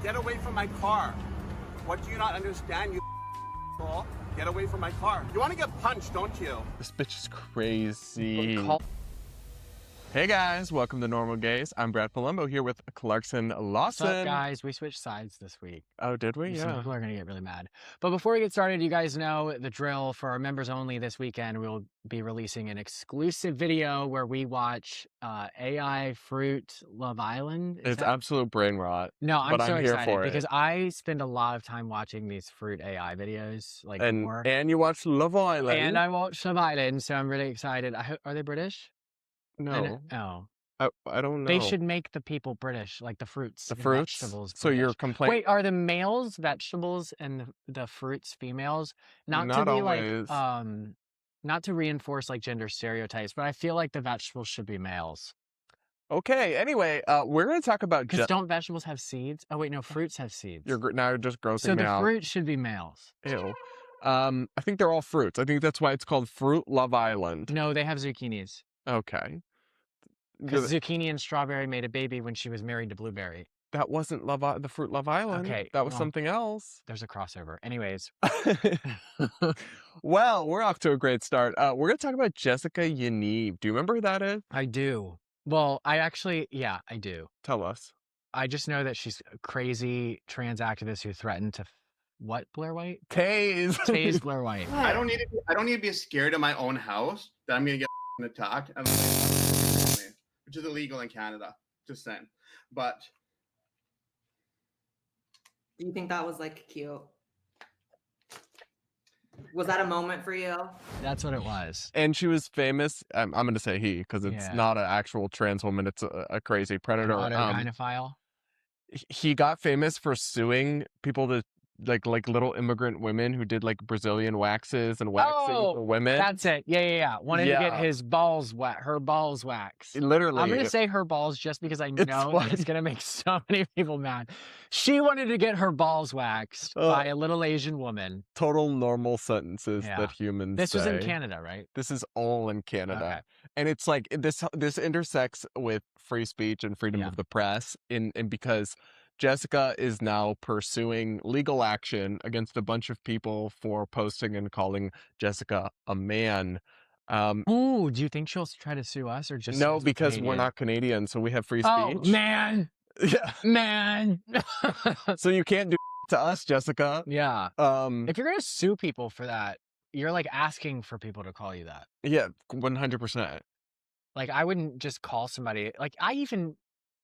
Get away from my car. What do you not understand, you asshole? Get away from my car. You want to get punched, don't you? This bitch is crazy. Hey guys, welcome to Normal Gays. I'm Brad Polumbo here with Clarkson Lawson. What's up, guys? We switched sides this week. Oh, did we? Some Yeah. people are going to get really mad. But before we get started, you guys know the drill. For our members only this weekend, we'll be releasing an exclusive video where we watch AI Fruit Love Island. It's absolute brain rot. No, I'm but so I'm here excited for because it. I spend a lot of time watching these fruit AI videos, like more. And you watch Love Island. And I watch Love Island, so I'm really excited. Are they British? No. Oh. I don't know. They should make the people British, like the fruits. The and fruits? vegetables. So you're complaining. Wait, are the males vegetables and the fruits females? Not to be always. like, not to reinforce like gender stereotypes, but I feel like the vegetables should be males. Okay, anyway, we're going to talk about... Because don't vegetables have seeds? Oh, wait, no, fruits have seeds. Now you're just grossing so me the out. fruit should be males. Ew. I think they're all fruits. I think that's why it's called Fruit Love Island. No, they have zucchinis. Okay. Because zucchini and strawberry made a baby when she was married to blueberry. That wasn't the Fruit Love Island. Okay, that was something else. There's a crossover. Anyways. Well, we're off to a great start. We're going to talk about Jessica Yaniv. Do you remember who that is? I do. Well, I do. Tell us. I just know that she's a crazy trans activist who threatened to what, Blair White? Tase Blair White. I don't need to be scared in my own house that I'm gonna get attacked, which is illegal in Canada. Just saying. But do you think that was like cute? Was that a moment for you? That's what it was. And she was famous. I'm going to say he because it's not an actual trans woman. It's a crazy predator. Gynophile. He got famous for suing people to like little immigrant women who did like Brazilian waxes and waxing for women. That's it. Yeah. Wanted to get his balls her balls waxed. Literally. I'm going to say her balls just because I know it's going to make so many people mad. She wanted to get her balls waxed by a little Asian woman. Total normal sentences that humans This say. was in Canada, right? This is all in Canada. Okay. And it's like this intersects with free speech and freedom of the press and because Jessica is now pursuing legal action against a bunch of people for posting and calling Jessica a man. Do you think she'll try to sue us or just no? Because we're not Canadian, so we have free speech. Oh man, yeah, man. So you can't do to us, Jessica. Yeah. If you're gonna sue people for that, you're like asking for people to call you that. Yeah, 100%. Like I wouldn't just call somebody. Like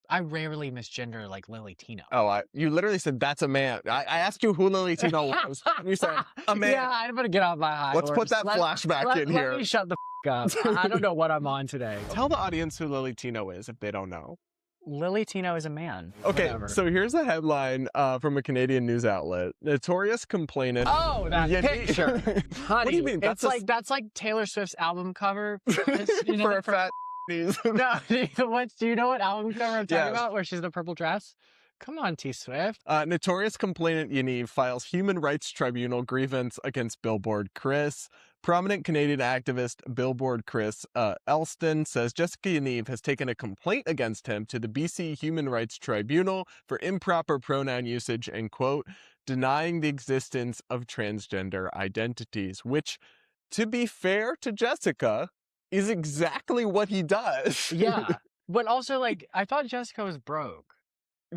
I rarely misgender like Lily Tino. Oh, you literally said that's a man. I asked you who Lily Tino was. You said a man. Yeah, I'm gonna get off my high Let's horse. put that flashback in here. Let me shut the up. I don't know what I'm on today. Tell the audience who Lily Tino is if they don't know. Lily Tino is a man. Okay, Whatever. So here's a headline from a Canadian news outlet. Notorious complainant. Oh, that picture. Honey, what do you mean? That's like Taylor Swift's album cover. For a fat No, do you know what album cover I'm talking about? Where she's in the purple dress? Come on, T Swift. Notorious complainant Yaniv files Human Rights Tribunal grievance against Billboard Chris. Prominent Canadian activist Billboard Chris Elston says Jessica Yaniv has taken a complaint against him to the BC Human Rights Tribunal for improper pronoun usage and, quote, denying the existence of transgender identities, which, to be fair to Jessica, is exactly what he does. Yeah. But also, like, I thought Jessica was broke.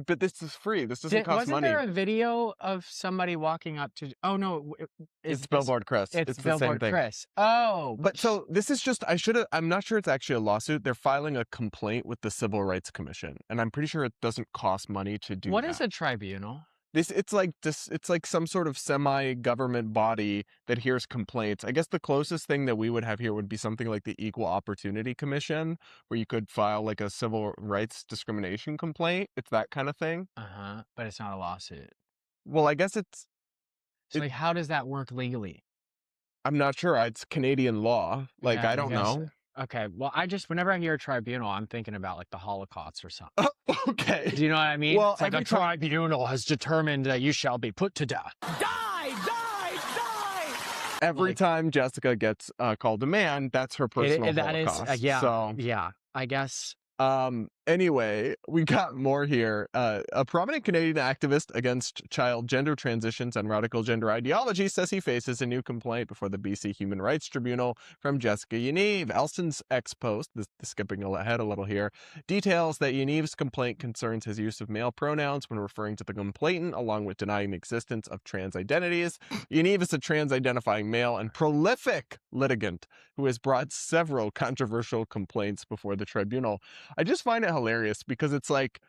But this is free. This doesn't cost money. Wasn't there a video of somebody walking up to... Oh, no. It's Billboard Chris. It's the Billboard same thing. Chris. Oh. But so this is just... I'm not sure it's actually a lawsuit. They're filing a complaint with the Civil Rights Commission. And I'm pretty sure it doesn't cost money to do What that. is a tribunal? It's like some sort of semi-government body that hears complaints. I guess the closest thing that we would have here would be something like the Equal Opportunity Commission, where you could file like a civil rights discrimination complaint. It's that kind of thing. But it's not a lawsuit. Well, I guess it's... So like, how does that work legally? I'm not sure. It's Canadian law. Like, I don't know. Okay, well, whenever I hear a tribunal, I'm thinking about like the Holocaust or something. Okay. Do you know what I mean? Well, it's like a tribunal has determined that you shall be put to death. Die! Every time Jessica gets called a man, that's her personal Holocaust. Yeah. So, yeah, I guess. And Anyway, we got more here. A prominent Canadian activist against child gender transitions and radical gender ideology says he faces a new complaint before the BC Human Rights Tribunal from Jessica Yaniv. Elston's ex-post, skipping ahead a little here, details that Yaniv's complaint concerns his use of male pronouns when referring to the complainant, along with denying the existence of trans identities. Yaniv is a trans-identifying male and prolific litigant who has brought several controversial complaints before the tribunal. I just find it hilarious because it's like,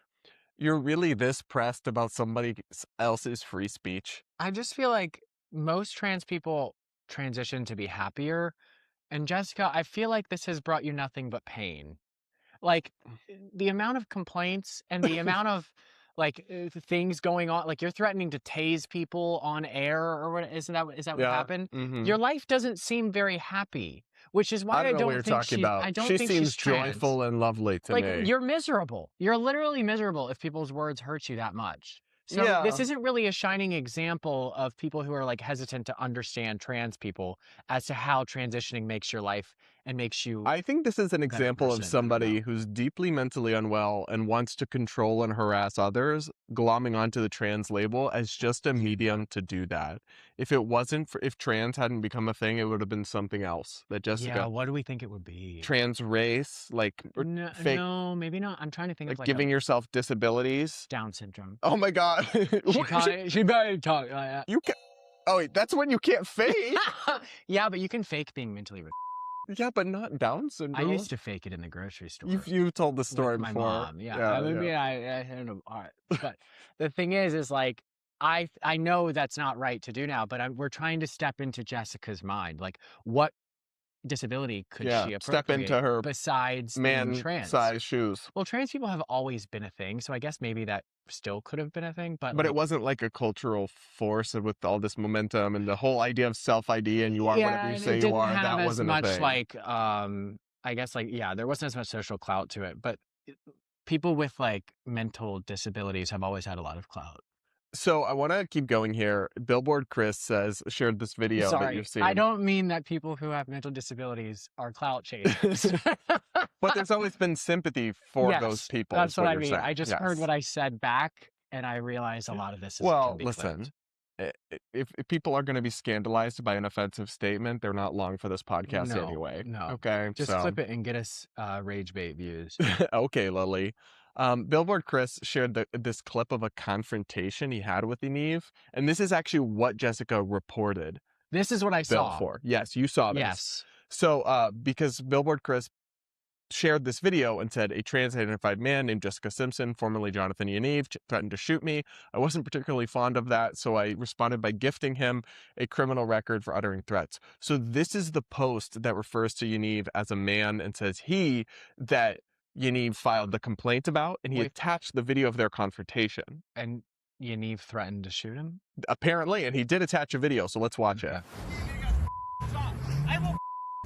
you're really this pressed about somebody else's free speech. I just feel like most trans people transition to be happier. And Jessica, I feel like this has brought you nothing but pain. Like the amount of complaints and the amount of things going on, like you're threatening to tase people on air or what, is that what happened? Mm-hmm. Your life doesn't seem very happy, which is why I don't think she seems joyful and lovely to me. Like you're miserable. You're literally miserable if people's words hurt you that much. So this isn't really a shining example of people who are like hesitant to understand trans people as to how transitioning makes your life and makes you. I think this is an example of somebody who's deeply mentally unwell and wants to control and harass others, glomming onto the trans label as just a medium to do that. If it wasn't if trans hadn't become a thing, it would have been something else. That Jessica. Yeah, what do we think it would be? Trans race, like fake. No, maybe not. I'm trying to think of like giving yourself disabilities. Down syndrome. Oh my God. She better talk. You can. Oh wait, that's when you can't fake. Yeah, but you can fake being mentally. Yeah, but not Down syndrome. I used to fake it in the grocery store. You told the story with my before. mom. Yeah. I don't know. All right. But the thing is like I know that's not right to do now, but we're trying to step into Jessica's mind. Like, what disability could she step into her besides man trans size shoes? Well, trans people have always been a thing, so I guess maybe that still could have been a thing, but it wasn't like a cultural force with all this momentum and the whole idea of self-ID and you are whatever you say you are. That wasn't much a thing. Like I guess there wasn't as much social clout to it, but people with like mental disabilities have always had a lot of clout. So I want to keep going here. Billboard Chris shared this video that you've seen. I don't mean that people who have mental disabilities are clout chasers. But there's always been sympathy for those people. That's what I mean. I just heard what I said back, and I realized a lot of this is listen, if people are going to be scandalized by an offensive statement, they're not long for this podcast anyway. No. Okay. Just clip it and get us rage bait views. Okay, Lily. Billboard Chris shared this clip of a confrontation he had with Yaniv, and this is actually what Jessica reported. This is what I saw. Yes, you saw this. Yes. So, because Billboard Chris shared this video and said, a trans-identified man named Jessica Simpson, formerly Jonathan Yaniv, threatened to shoot me. I wasn't particularly fond of that, so I responded by gifting him a criminal record for uttering threats. So this is the post that refers to Yaniv as a man and says that Yaniv filed the complaint about, and he attached the video of their confrontation. And Yaniv threatened to shoot him? Apparently, and he did attach a video, so let's watch it. Stop. I will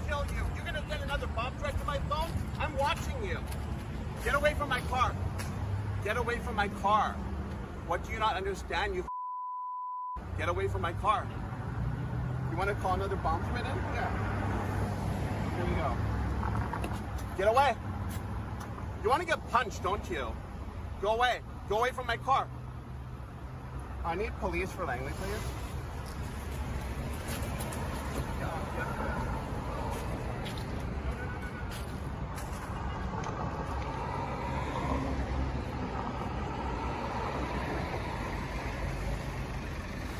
kill you. You're going to send another bomb threat to my phone? I'm watching you. Get away from my car. Get away from my car. What do you not understand, you Get away from my car. You want to call another bomb threat in? Yeah. Here you go. Get away. You want to get punched, don't you? Go away. Go away from my car. I need police for Langley, please.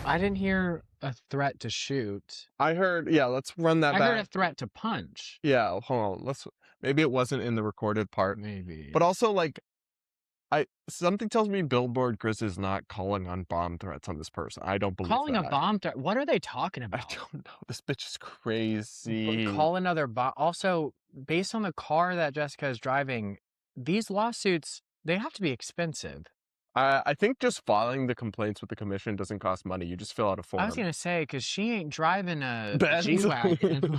I didn't hear a threat to shoot. I heard, let's run that back. I heard a threat to punch. Yeah, hold on. Maybe it wasn't in the recorded part. Maybe. But also, something tells me Billboard Chris is not calling on bomb threats on this person. I don't believe calling a bomb threat. What are they talking about? I don't know. This bitch is crazy. Call another bomb. Also, based on the car that Jessica is driving, these lawsuits, they have to be expensive. I think just filing the complaints with the commission doesn't cost money. You just fill out a form. I was going to say, because she ain't driving a Benz. G-Wagon.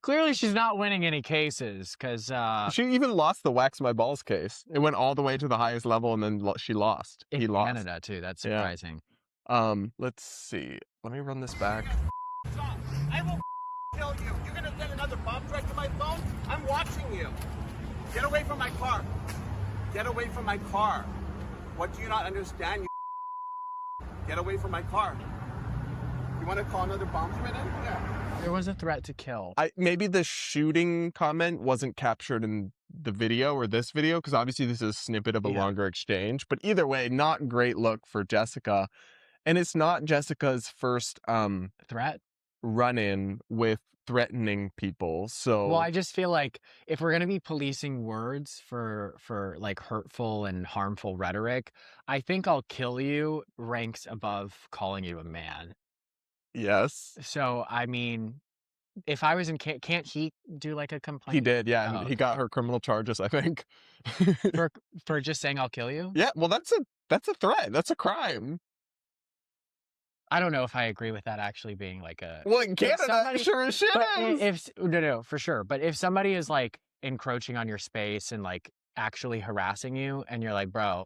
Clearly she's not winning any cases, because... she even lost the Wax My Balls case. It went all the way to the highest level, and then she lost. In Canada, too. That's surprising. Yeah. Let's see. Let me run this back. Stop. I will kill you. You're going to send another bomb threat to my phone? I'm watching you. Get away from my car. Get away from my car. What do you not understand, you Get away from my car. You want to call another bomb threat in? Yeah. There was a threat to kill. Maybe the shooting comment wasn't captured in the video or this video, because obviously this is a snippet of a longer exchange. But either way, not great look for Jessica. And it's not Jessica's first Threat? run-in with threatening people. So Well, I just feel like if we're going to be policing words for like hurtful and harmful rhetoric, I think "I'll kill you" ranks above calling you a man. yes, So, I mean, if I was in, can't he do like a complaint? he did. Yeah, and Oh, he got her criminal charges, I think. for just saying "I'll kill you"? Yeah, well, that's a threat. That's a crime. I don't know if I agree with that actually being like a. Well, in Canada, somebody- sure as shit But is. no, for sure. But if somebody is like encroaching on your space and like actually harassing you, and you're like, bro,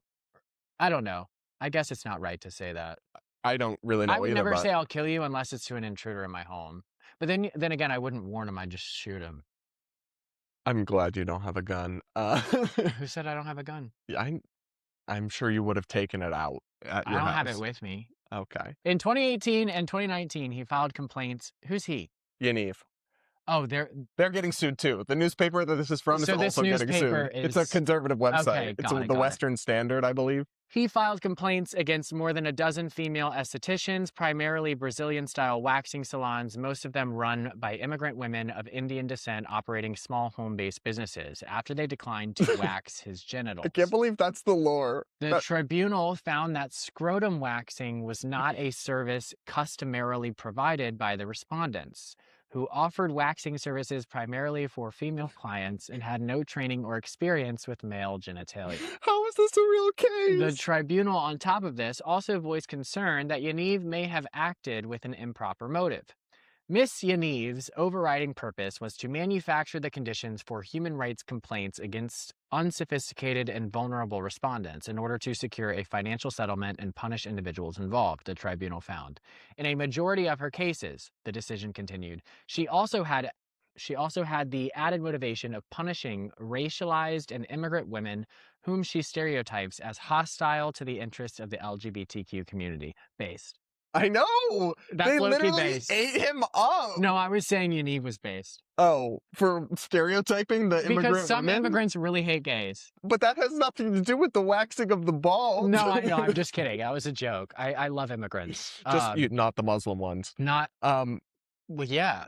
I don't know. I guess it's not right to say that. I don't really know I would either. never but say "I'll kill you" unless it's to an intruder in my home. But then again, I wouldn't warn him. I'd just shoot him. I'm glad you don't have a gun. Who said I don't have a gun? I'm sure you would have taken it out at I your don't house. have it with me. Okay. In 2018 and 2019, he filed complaints. Who's he? Yaniv. Oh, They're getting sued too. The newspaper that this is from So is this also getting newspaper sued. It's a is- conservative website. Okay, It's got it, the got it. Western Standard, I believe. He filed complaints against more than a dozen female estheticians, primarily Brazilian-style waxing salons, most of them run by immigrant women of Indian descent operating small home-based businesses, after they declined to wax his genitals. I can't believe that's the lore. The tribunal found that scrotum waxing was not a service customarily provided by the respondents, who offered waxing services primarily for female clients and had no training or experience with male genitalia. How is this a real case? The tribunal, on top of this, also voiced concern that Yaniv may have acted with an improper motive. Miss Yaniv's overriding purpose was to manufacture the conditions for human rights complaints against unsophisticated and vulnerable respondents in order to secure a financial settlement and punish individuals involved, the tribunal found. In a majority of her cases, the decision continued, she also had the added motivation of punishing racialized and immigrant women whom she stereotypes as hostile to the interests of the LGBTQ community. Based. I know. That's They low-key literally based. ate him up. No, I was saying Yaniv was based. Oh, for stereotyping the immigrant Because some women? immigrants really hate gays. But that has nothing to do with the waxing of the balls. No, I know. I'm just kidding. That was a joke. I love immigrants. Just not the Muslim ones. Not. Well, yeah.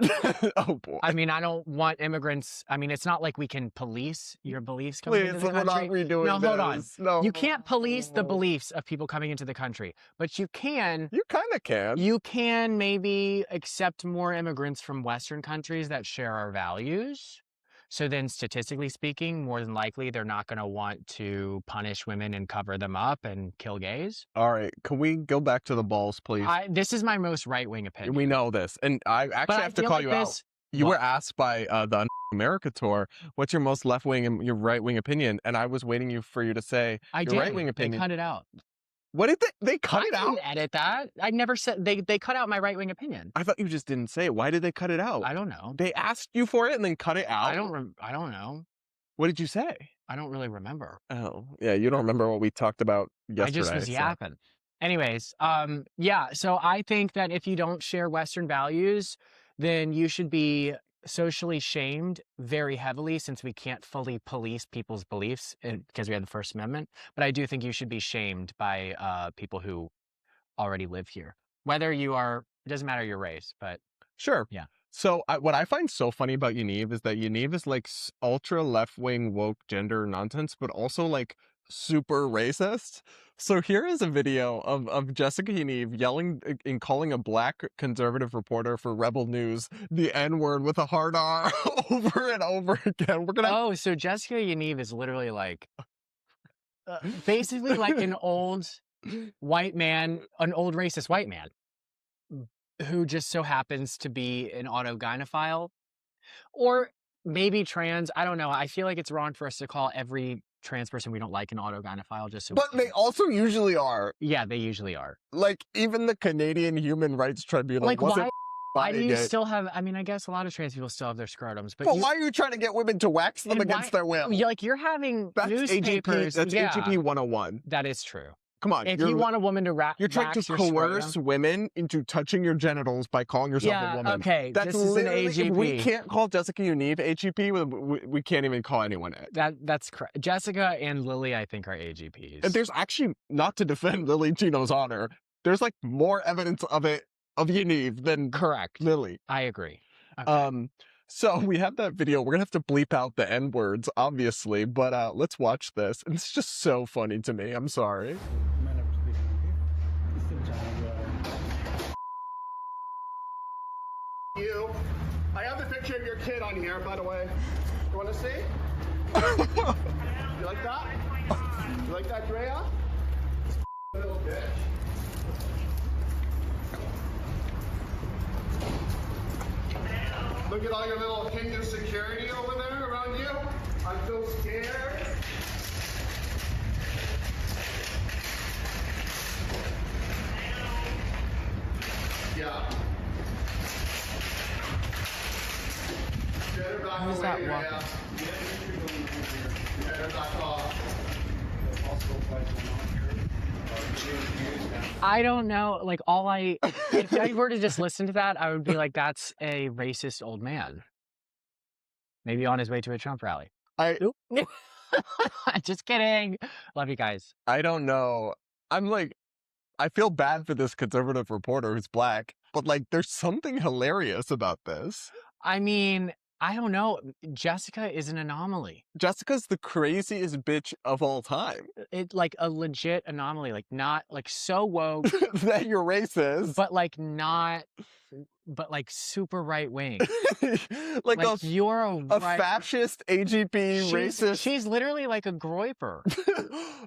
Oh boy. I mean, I don't want immigrants. I mean, it's not like we can police your beliefs coming into Please, the we're not country. redoing No, hold on. this. No. You can't police the beliefs of people coming into the country, but you can. You kind of can. You can maybe accept more immigrants from Western countries that share our values. So then, statistically speaking, more than likely, they're not going to want to punish women and cover them up and kill gays. All right. Can we go back to the balls, please? This is my most right-wing opinion. We know this. And I actually But I have to feel call like you out. this- You What? were asked by the America tour, what's your most left-wing and your right-wing opinion? And I was waiting for you to say I your did. right-wing They opinion. cut it out. What did they cut it I out? didn't edit that. I never said they cut out my right-wing opinion. I thought you just didn't say it. Why did they cut it out? I don't know. They asked you for it and then cut it out? I don't know. What did you say? I don't really remember. Oh, yeah, you don't remember what we talked about yesterday. I just was so- yapping. Anyways, yeah, so I think that if you don't share Western values, then you should be socially shamed very heavily, since we can't fully police people's beliefs because we have the First Amendment. But I do think you should be shamed by people who already live here. Whether you are, it doesn't matter your race, but Sure. Yeah. So what I find so funny about Yaniv is that Yaniv is like ultra left-wing woke gender nonsense, but also like super racist. So here is a video of Jessica Yaniv yelling and calling a black conservative reporter for Rebel News the N-word with a hard R over and over again. We're gonna. oh, so Jessica Yaniv is literally like, basically like an old white man, an old racist white man who just so happens to be an autogynephile or maybe trans. I don't know. I feel like it's wrong for us to call every trans person we don't like an autogynephile just so. But they also usually are. Yeah, they usually are. Like even the Canadian Human Rights Tribunal Like, wasn't. why Why do buying you it. still have? I mean, I guess a lot of trans people still have their scrotums, but But why are you trying to get women to wax them and against why- their will? You're having That's newspapers. AGP. That's yeah, AGP 101. that is true. Come on, If you want a woman to you're trying to wax your coerce scrotum, women into touching your genitals by calling yourself a woman. okay, That's this is an literally, if we AGP. can't call Jessica Yaniv AGP, we can't even call anyone it. That's correct. Jessica and Lily, I think, are AGPs. And there's actually, not to defend Lily Gino's honor, there's like more evidence of Yaniv than correct. Lily. I agree. Okay. So we have that video. We're gonna have to bleep out the N words, obviously, but let's watch this. And it's just so funny to me. I'm sorry. You. I have the picture of your kid on here, by the way. You want to see? You like that? You like that, Drea? Little bitch. Look at all your little Hindu security over there around you. I'm so scared. Yeah. Get her back Who's away, that Drea. walking? Get her back off. I don't know. Like, if I were to just listen to that, I would be like, that's a racist old man. Maybe on his way to a Trump rally. Just kidding. Love you guys. I don't know. I feel bad for this conservative reporter who's black, but like, there's something hilarious about this. I mean, I don't know. Jessica is an anomaly. Jessica's the craziest bitch of all time. It like a legit anomaly. Like not like so woke, That you're racist. but like not, but like super right wing. like you're a fascist AGP racist. She's literally like a groiper.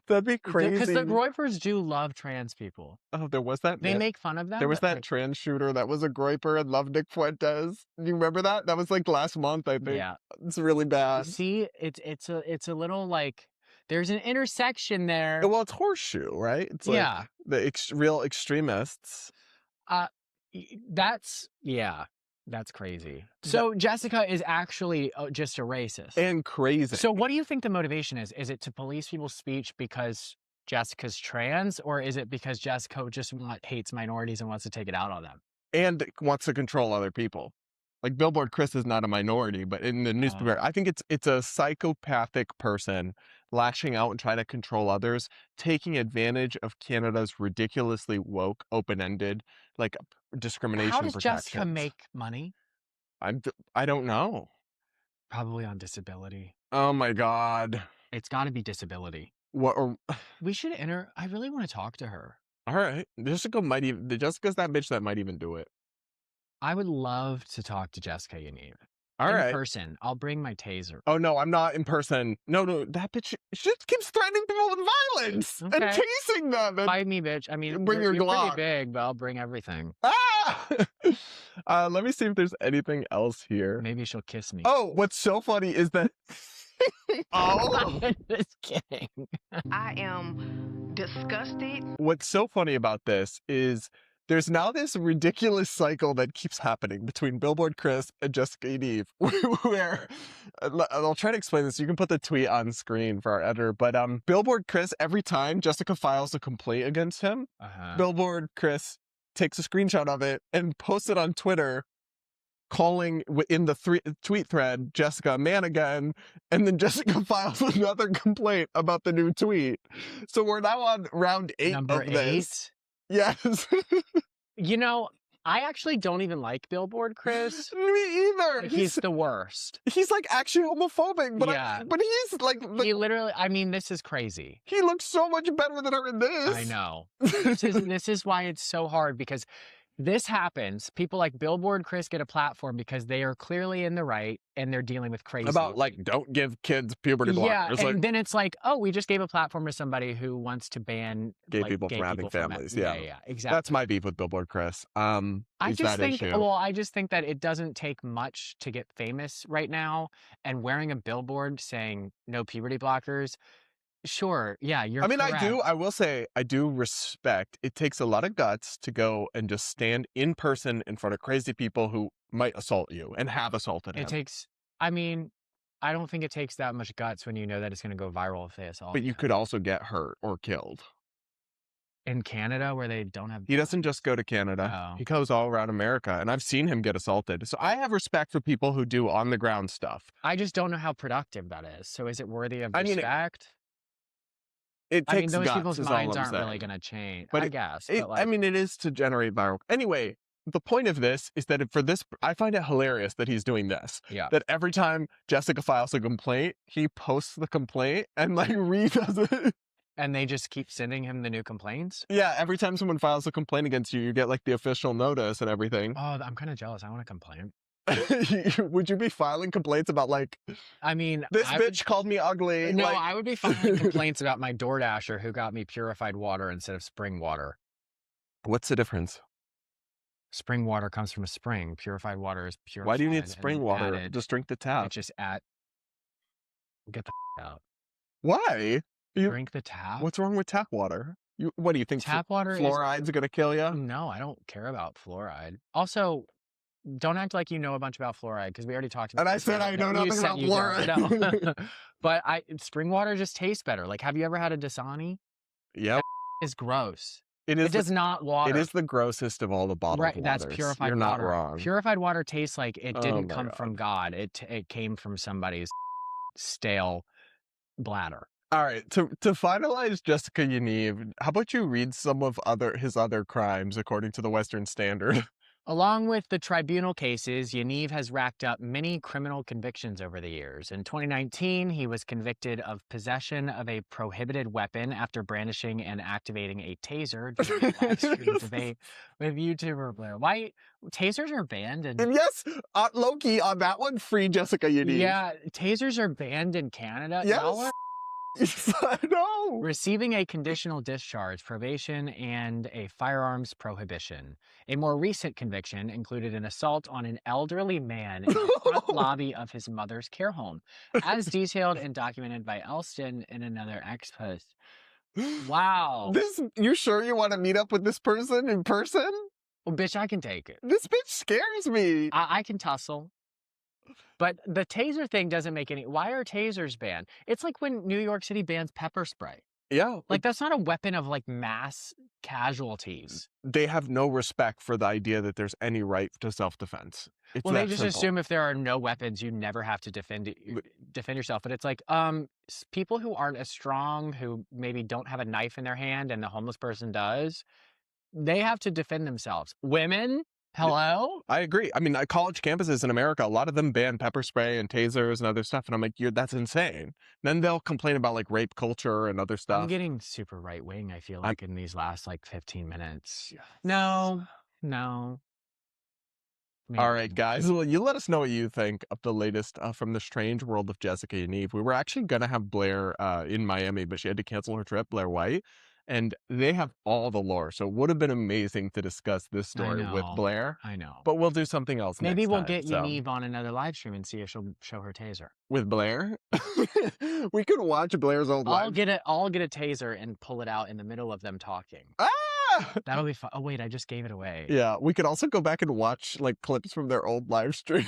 That'd be crazy. Because the groipers do love trans people. Oh, there was that. They make fun of them. There was but, that like, trans shooter that was a groiper and loved Nick Fuentes. Do you remember that? That was like last month, I think. Yeah. It's really bad. See, it's a little like there's an intersection there. Well, it's horseshoe, right? It's like the real extremists. That's crazy. So Jessica is actually just a racist And crazy. So what do you think the motivation is? Is it to police people's speech because Jessica's trans, or is it because Jessica just hates minorities and wants to take it out on them? And wants to control other people. Like Billboard Chris is not a minority, but in the newspaper, I think it's a psychopathic person lashing out and trying to control others, taking advantage of Canada's ridiculously woke, open-ended, like discrimination How does protections. Jessica make money? I don't know. Probably on disability. Oh my God. It's got to be disability. What? We should enter. I really want to talk to her. All right. Jessica's that bitch that might even do it. I would love to talk to Jessica Yaniv. All right. In person. I'll bring my taser. Oh, no, I'm not in person. No, that bitch, she just keeps threatening people with violence and Okay. chasing them. And, Fight me, bitch. I mean, Bring your you're Glock. pretty big, but I'll bring everything. Let me see if there's anything else here. Maybe she'll kiss me. Oh, what's so funny is that... I'm just kidding. I am disgusted. What's so funny about this is there's now this ridiculous cycle that keeps happening between Billboard Chris and Jessica Yaniv, where I'll try to explain this. You can put the tweet on screen for our editor, but Billboard Chris, every time Jessica files a complaint against him, Billboard Chris takes a screenshot of it and posts it on Twitter, calling in the tweet thread Jessica a man again, and then Jessica files another complaint about the new tweet. So we're now on round 8 Number of this. 8? Yes. You know, I actually don't even like Billboard Chris. Me either. He's the worst. He's like actually homophobic, but but he's like he literally. I mean, this is crazy. He looks so much better than her in this. I know. This is why it's so hard, because this happens. People like Billboard Chris get a platform because they are clearly in the right and they're dealing with crazy. About like, don't give kids puberty blockers. Yeah, and like, then it's like, oh, we just gave a platform to somebody who wants to ban gay people from having families. Yeah, exactly. That's my beef with Billboard Chris. I just think, issue. well, I just think that it doesn't take much to get famous right now, and wearing a billboard saying no puberty blockers Sure. Yeah, you're I mean, correct. I will say, I do respect. It takes a lot of guts to go and just stand in person in front of crazy people who might assault you and have assaulted him. It takes, I mean, I don't think it takes that much guts when you know that it's going to go viral if they assault But you. you could also get hurt or killed. In Canada, where they don't have He doesn't just go to Canada. Oh. He goes all around America, and I've seen him get assaulted. So I have respect for people who do on-the-ground stuff. I just don't know how productive that is. So is it worthy of I mean, respect? It I mean, takes those guts, people's is all minds I'm aren't really saying. going to change, But I it- guess. It, But like, I mean, it is to generate viral. Anyway, the point of this is that for this, I find it hilarious that he's doing this. yeah. That every time Jessica files a complaint, he posts the complaint and like redoes it. And they just keep sending him the new complaints? Yeah, every time someone files a complaint against you, you get like the official notice and everything. Oh, I'm kind of jealous. I want to complain. Would you be filing complaints about like, I mean, this I bitch called me ugly? No, like... I would be filing complaints about my DoorDasher who got me purified water instead of spring water. What's the difference? Spring water comes from a spring. Purified water is purified. Why do you need and spring water? added. Just drink the tap. It's just get the out. Why? Drink the tap. What's wrong with tap water? What do you think? Tap water Fluoride's gonna kill you? No, I don't care about fluoride. Also, don't act like you know a bunch about fluoride because we already talked about. And I said I know nothing about fluoride. No. But spring water just tastes better. Like, have you ever had a Dasani? Yep. It's gross. It It does not water. It is the grossest of all the bottled Right, waters. that's purified You're water. not wrong. Purified water tastes like it Oh didn't my come God. from God. It came from somebody's stale bladder. All right, to finalize Jessica Yaniv, how about you read some of his other crimes according to the Western Standard? Along with the tribunal cases, Yaniv has racked up many criminal convictions over the years. In 2019, he was convicted of possession of a prohibited weapon after brandishing and activating a taser during a live stream debate with YouTuber Blair White. Tasers are banned And yes, Loki on that one, free Jessica Yaniv. yeah, tasers are banned in Canada. Yes. Y'all are I know. receiving a conditional discharge, probation, and a firearms prohibition. A more recent conviction included an assault on an elderly man in the front lobby of his mother's care home, as detailed and documented by Elston in another X post. Wow. You sure you want to meet up with this person in person? Well, bitch, I can take it. This bitch scares me. I can tussle. But the taser thing doesn't make any... Why are tasers banned? It's like when New York City bans pepper spray. Yeah. Like, that's not a weapon of, like, mass casualties. They have no respect for the idea that there's any right to self-defense. It's Well, they that just simple. assume if there are no weapons, you never have to defend yourself. But it's like, people who aren't as strong, who maybe don't have a knife in their hand and the homeless person does, they have to defend themselves. Women... Hello? I agree. I mean, college campuses in America, a lot of them ban pepper spray and tasers and other stuff. And I'm like, that's insane. Then they'll complain about like rape culture and other stuff. I'm getting super right wing, I feel like, in these last like 15 minutes. Yes. No. All Maybe. right, guys. Well, you let us know what you think of the latest from the strange world of Jessica Yaniv. We were actually going to have Blair in Miami, but she had to cancel her trip, Blair White. And they have all the lore. So it would have been amazing to discuss this story with know. Blair. I know. But we'll do something else Maybe next we'll time, get so. Yaniv on another live stream and see if she'll show her taser. With Blair? We could watch Blair's old I'll live. get a taser and pull it out in the middle of them talking. Ah! That'll be fun. Oh wait, I just gave it away. Yeah, we could also go back and watch like clips from their old live stream.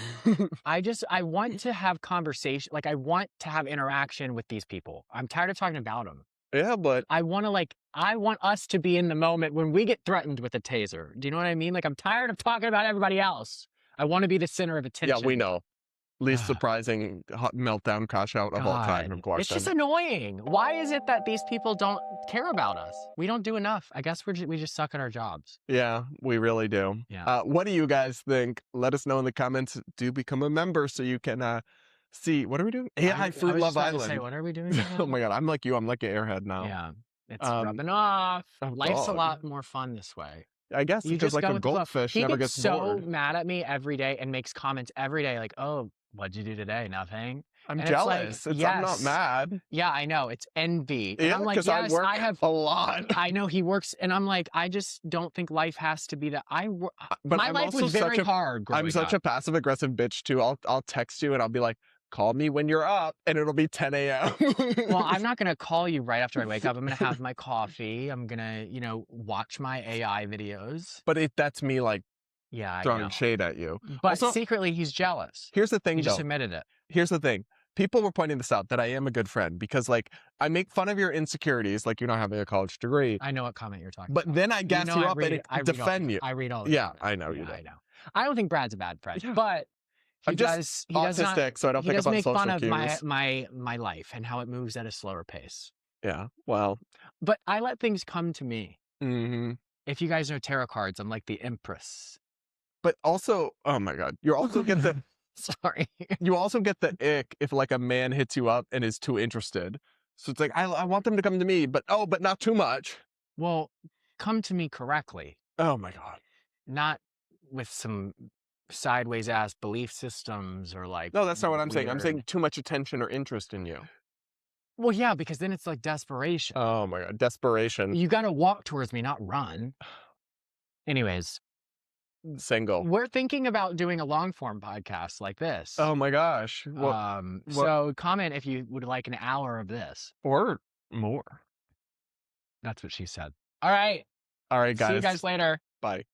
I want to have conversation. Like, I want to have interaction with these people. I'm tired of talking about them. Yeah, but I want us to be in the moment when we get threatened with a taser. Do you know what I mean? Like, I'm tired of talking about everybody else. I want to be the center of attention. yeah, we know. Least surprising meltdown cash out of all time, of course. It's just annoying. Why is it that these people don't care about us? We don't do enough. I guess we just suck at our jobs. Yeah, we really do. Yeah. What do you guys think? Let us know in the comments. Do become a member so you can see. What are we doing? AI Fruit I was Love just about to Island. say, what are we doing now? Oh my God, I'm like you. I'm like an airhead now. Yeah. It's Um, rubbing off. oh Life's a God. lot more fun this way. I guess You because just like go a with the flow. goldfish He never gets gets so bored. mad at me every day and makes comments every day like, oh, what'd you do today? Nothing. I'm and it's like, jealous. I'm not yes. mad. Yeah, I know. It's envy. And Yeah, I'm like, because yes, I work I have a lot. I know he works, and I'm like, I just don't think life has to be that. But My I'm life also was very such a hard growing I'm such up. a passive aggressive bitch too. I'll text you and I'll be like, call me when you're up, and it'll be 10 a.m. Well, I'm not going to call you right after I wake up. I'm going to have my coffee. I'm going to, you know, watch my AI videos. But that's me like Yeah, I throwing know. shade at you. But Also, secretly, he's jealous. here's the thing, He just though. admitted it. Here's the thing. People were pointing this out, that I am a good friend, because like I make fun of your insecurities, like you're not having a college degree. I know what comment you're talking But about. then I gas you up and defend you. I read all. Yeah, I know you do. I know. I don't think Brad's a bad friend, Yeah. but he I'm does. just He does not. autistic, so I don't He pick does up on make social fun of cues. my life and how it moves at a slower pace. Yeah, well. But I let things come to me. Mm-hmm. If you guys know tarot cards, I'm like the Empress. But also, oh my God, you also get the Sorry. you also get the ick if like a man hits you up and is too interested. So it's like I want them to come to me, but not too much. Well, come to me correctly, Oh my God. not with some sideways ass belief systems or like. No, that's not what I'm saying. I'm weird- saying too much attention or interest in you. Well, yeah, because then it's like desperation. Oh my God, desperation. You got to walk towards me, not run. Anyways, Single. we're thinking about doing a long form podcast like this. Oh my gosh. Well, So comment if you would like an hour of this. or more. That's what she said. All right. All right, guys. See you guys later. Bye.